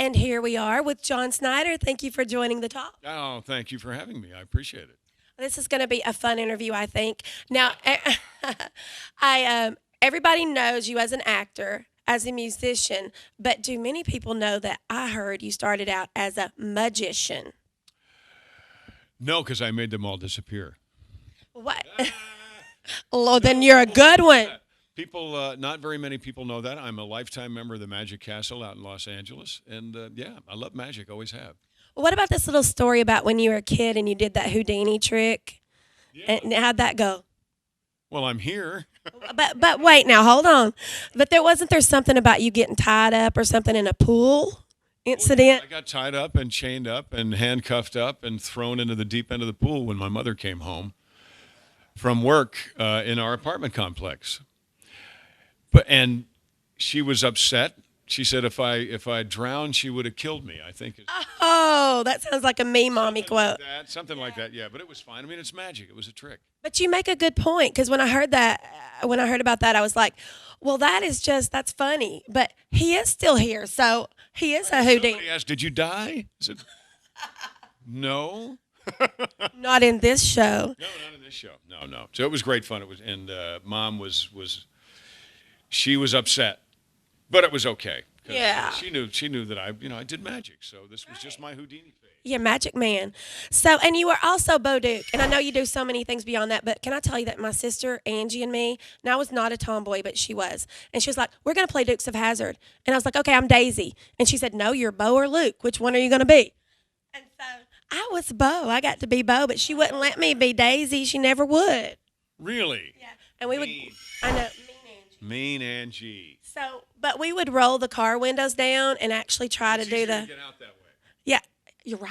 And here we are with John Schneider. Thank you for joining the talk. Oh, thank you for having me. I appreciate it. This is going to be a fun interview, I think. Now, everybody knows you as an actor, as a musician, but do many people know that I heard you started out as a magician? No, because I made them all disappear. What? Well, then you're a good one. People, not very many people know that. I'm a lifetime member of the Magic Castle out in Los Angeles. And yeah, I love magic, always have. What about this little story about when you were a kid and you did that Houdini trick? Yeah. And how'd that go? Well, I'm here. But wait, now hold on. But wasn't there something about you getting tied up or something in a pool incident? I got tied up and chained up and handcuffed up and thrown into the deep end of the pool when my mother came home from work in our apartment complex. And she was upset. She said if I drowned, she would have killed me, I think. Oh, that sounds like a me mommy quote. Something like that, yeah. But it was fine. I mean, it's magic. It was a trick. But you make a good point, because when I heard about that, I was like, well, that's funny. But he is still here, so he is a Houdini. Somebody asked, did you die? I said, no. Not in this show. No, not in this show. No. So it was great fun. It was, and Mom was she was upset, but it was okay. Yeah. She knew that I did magic. So this was just my Houdini phase. Yeah, magic man. So, and you are also Bo Duke, and I know you do so many things beyond that, but can I tell you that my sister, Angie, and me, now I was not a tomboy, but she was, and she was like, we're going to play Dukes of Hazzard. And I was like, okay, I'm Daisy. And she said, no, you're Bo or Luke. Which one are you going to be? And so I was Bo. I got to be Bo, but she wouldn't let me be Daisy. She never would. Really? Yeah. And we Mean. would, I know, Mean Angie. So, but we would roll the car windows down and actually try to It's do easier the. to get out that way. Yeah, you're right.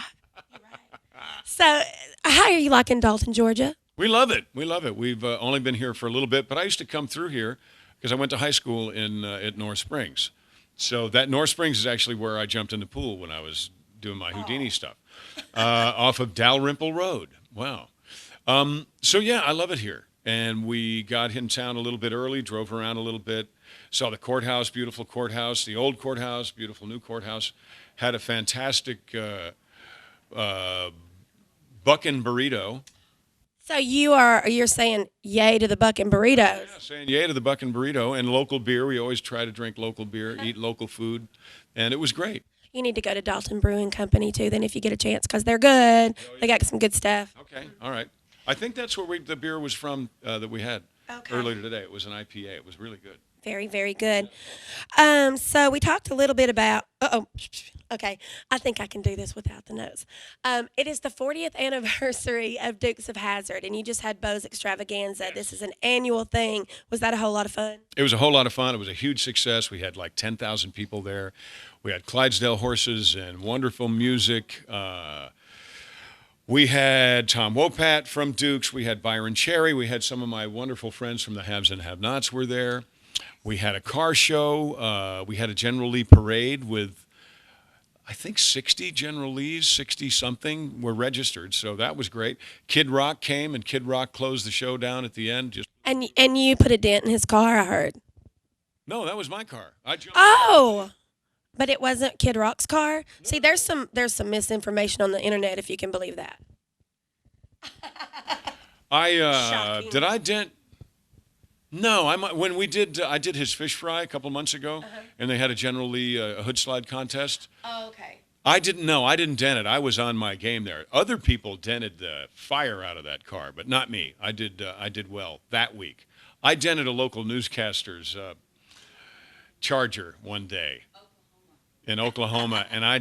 So, how are you liking Dalton, Georgia? We love it. We love it. We've only been here for a little bit, but I used to come through here because I went to high school at North Springs. So that North Springs is actually where I jumped in the pool when I was doing my Houdini stuff, off of Dalrymple Road. Wow. So yeah, I love it here. And we got in town a little bit early, drove around a little bit, saw the courthouse, beautiful courthouse, the old courthouse, beautiful new courthouse, had a fantastic buckin burrito. So you're saying yay to the bucking burritos? Yeah, saying yay to the buckin burrito and local beer. We always try to drink local beer, eat local food, and it was great. You need to go to Dalton Brewing Company too, then if you get a chance, because they're good. They got some good stuff. Okay, all right. I think that's where the beer was from that we had earlier today. It was an IPA. It was really good. Very, very good. So we talked a little bit about. Okay, I think I can do this without the notes. It is the 40th anniversary of Dukes of Hazzard, and you just had Bo's Extravaganza. Yes. This is an annual thing. Was that a whole lot of fun? It was a whole lot of fun. It was a huge success. We had like 10,000 people there. We had Clydesdale horses and wonderful music. We had Tom Wopat from Dukes. We had Byron Cherry. We had some of my wonderful friends from the Haves and Have-Nots were there. We had a car show. We had a General Lee parade with, I think, 60 General Lees, 60-something were registered. So that was great. Kid Rock came, and Kid Rock closed the show down at the end. And you put a dent in his car, I heard. No, that was my car. I jumped. Oh! But it wasn't Kid Rock's car? No. See, there's some misinformation on the internet, if you can believe that. Did I dent? No, when we did, I did his fish fry a couple months ago, and they had a General Lee a hood slide contest. Oh, okay. I didn't dent it. I was on my game there. Other people dented the fire out of that car, but not me. I did well that week. I dented a local newscaster's Charger one day. In Oklahoma, and I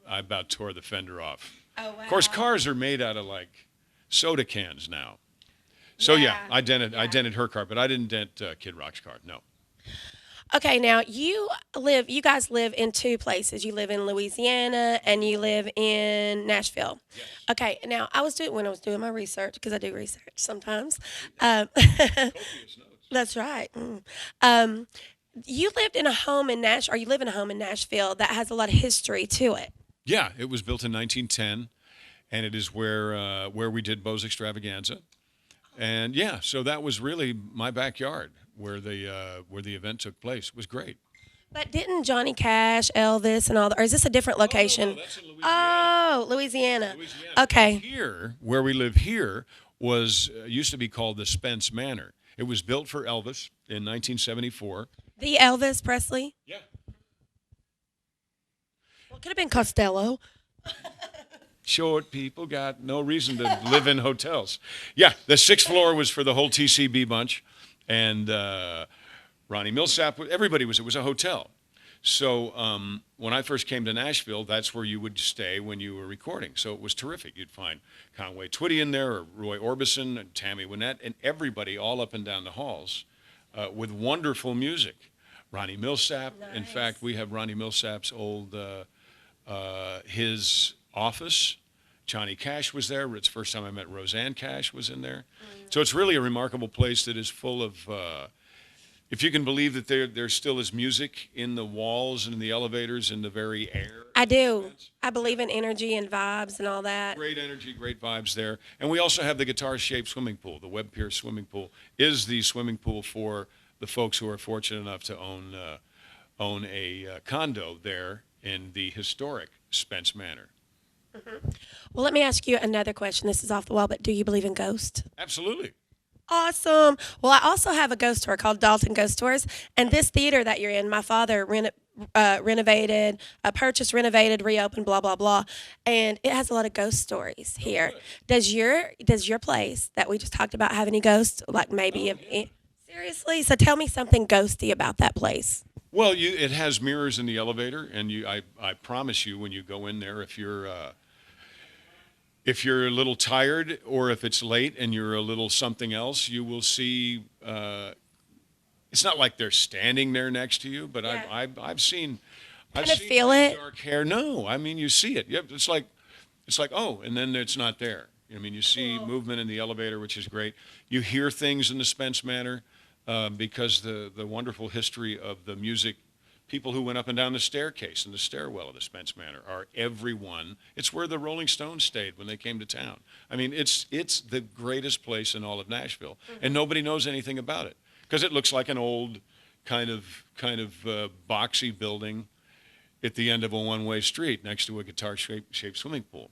about tore the fender off. Oh, wow. Of course, cars are made out of like soda cans now. So yeah, I dented her car, but I didn't dent Kid Rock's car. No. Okay, now you guys live in two places. You live in Louisiana and you live in Nashville. Yes. Okay, now when I was doing my research, because I do research sometimes. Copious notes. That's right. You lived in a home in Nashville, or you live in a home in Nashville that has a lot of history to it. Yeah, it was built in 1910, and it is where we did Bo's Extravaganza. And yeah, so that was really my backyard where the event took place. It was great. But didn't Johnny Cash, Elvis, and all that, or is this a different location? No, that's in Louisiana. Oh, Louisiana. Louisiana. Okay. Here, where we live here, was used to be called the Spence Manor. It was built for Elvis in 1974. The Elvis Presley. Yeah. Well, it could have been Costello. Short people got no reason to live in hotels. Yeah, the sixth floor was for the whole TCB bunch, and Ronnie Millsap. Everybody was. It was a hotel. So when I first came to Nashville, that's where you would stay when you were recording. So it was terrific. You'd find Conway Twitty in there, or Roy Orbison, and Tammy Wynette, and everybody all up and down the halls with wonderful music. Ronnie Millsap. Nice. In fact, we have Ronnie Millsap's old his office. Johnny Cash was there. It's the first time I met Roseanne Cash was in there. So it's really a remarkable place that is full of, if you can believe that there still is music in the walls and in the elevators and the very air. I do. I believe in energy and vibes and all that. Great energy, great vibes there. And we also have the guitar-shaped swimming pool. The Webb Pierce swimming pool is the swimming pool for the folks who are fortunate enough to own a condo there in the historic Spence Manor. Mm-hmm. Well, let me ask you another question. This is off the wall, but do you believe in ghosts? Absolutely. Awesome. Well, I also have a ghost tour called Dalton Ghost Tours, and this theater that you're in, my father renovated, purchased, renovated, reopened, blah blah blah, and it has a lot of ghost stories here. Does your place that we just talked about have any ghosts? Like maybe seriously? So tell me something ghosty about that place. Well, it has mirrors in the elevator, and I promise you, when you go in there, if you're a little tired or if it's late and you're a little something else, you will see. It's not like they're standing there next to you, but Yeah. I've seen. Kind of feel it. Dark hair. No, I mean you see it. Yep, it's like oh, and then it's not there. I mean you see movement in the elevator, which is great. You hear things in the Spence Manor because the wonderful history of the music. People who went up and down the staircase and the stairwell of the Spence Manor are everyone. It's where the Rolling Stones stayed when they came to town. I mean, it's the greatest place in all of Nashville, and nobody knows anything about it because it looks like an old kind of boxy building at the end of a one-way street next to a guitar-shaped swimming pool.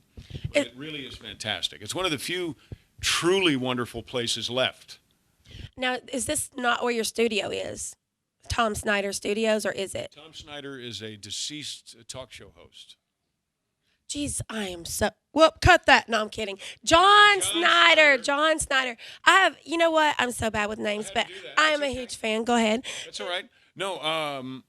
But it really is fantastic. It's one of the few truly wonderful places left. Now, is this not where your studio is? Tom Schneider Studios, or is it? Tom Schneider is a deceased talk show host. Jeez, I am so. Well, cut that. No, I'm kidding. John Schneider. John Schneider. You know what? I'm so bad with names, but I am a huge fan. Go ahead. That's all right. No,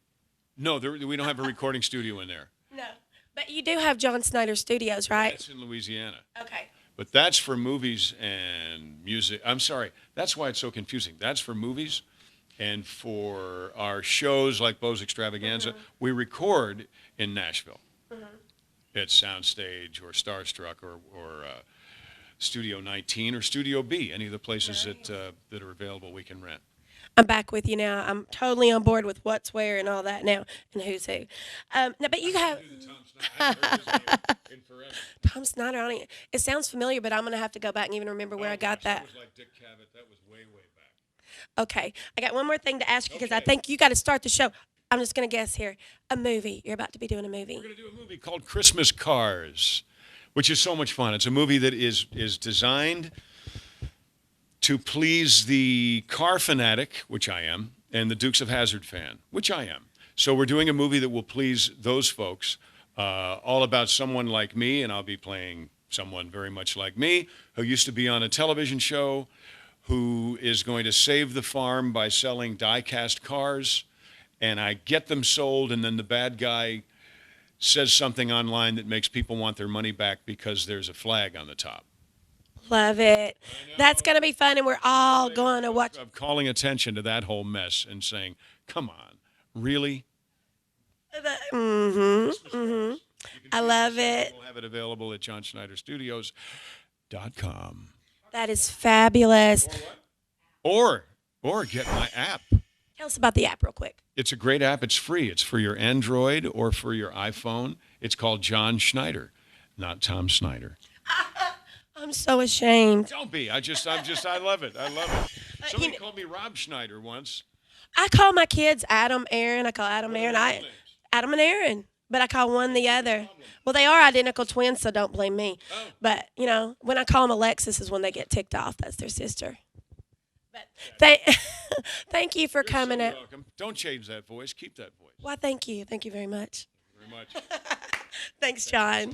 we don't have a recording studio in there. No, but you do have John Schneider Studios, right? That's in Louisiana. Okay. But that's for movies and music. I'm sorry. That's why it's so confusing. That's for movies. And for our shows like Bo's Extravaganza, we record in Nashville at Soundstage or Starstruck or Studio 19 or Studio B, any of the places that are available we can rent. I'm back with you now. I'm totally on board with what's where and all that now and who's who. No, but you have Tom Schneider. It sounds familiar, but I'm going to have to go back and even remember where I got that. That was like Dick Cavett. That was way back. Okay, I got one more thing to ask you because I think you got to start the show. I'm just going to guess here. A movie. You're about to be doing a movie. We're going to do a movie called Christmas Cars, which is so much fun. It's a movie that is designed to please the car fanatic, which I am, and the Dukes of Hazzard fan, which I am. So we're doing a movie that will please those folks, all about someone like me, and I'll be playing someone very much like me, who used to be on a television show, who is going to save the farm by selling die-cast cars, and I get them sold, and then the bad guy says something online that makes people want their money back because there's a flag on the top. Love it. That's going to be fun, and we're all going to watch. I'm calling attention to that whole mess and saying, come on, really? I love it. We'll have it available at johnschneiderstudios.com. That is fabulous. Or get my app. Tell us about the app real quick. It's a great app. It's free. It's for your Android or for your iPhone. It's called John Schneider, not Tom Schneider. I'm so ashamed. Don't be. I love it. I love it. Somebody called me Rob Schneider once. I call my kids Adam, Aaron. I call Adam, Aaron. Adam and Aaron. But I call one the other. Well, they are identical twins, so don't blame me. But, when I call them Alexis is when they get ticked off. That's their sister. But thank you for coming so out. welcome. Don't change that voice. Keep that voice. Well, thank you. Thank you very much. Very much. Thanks, John.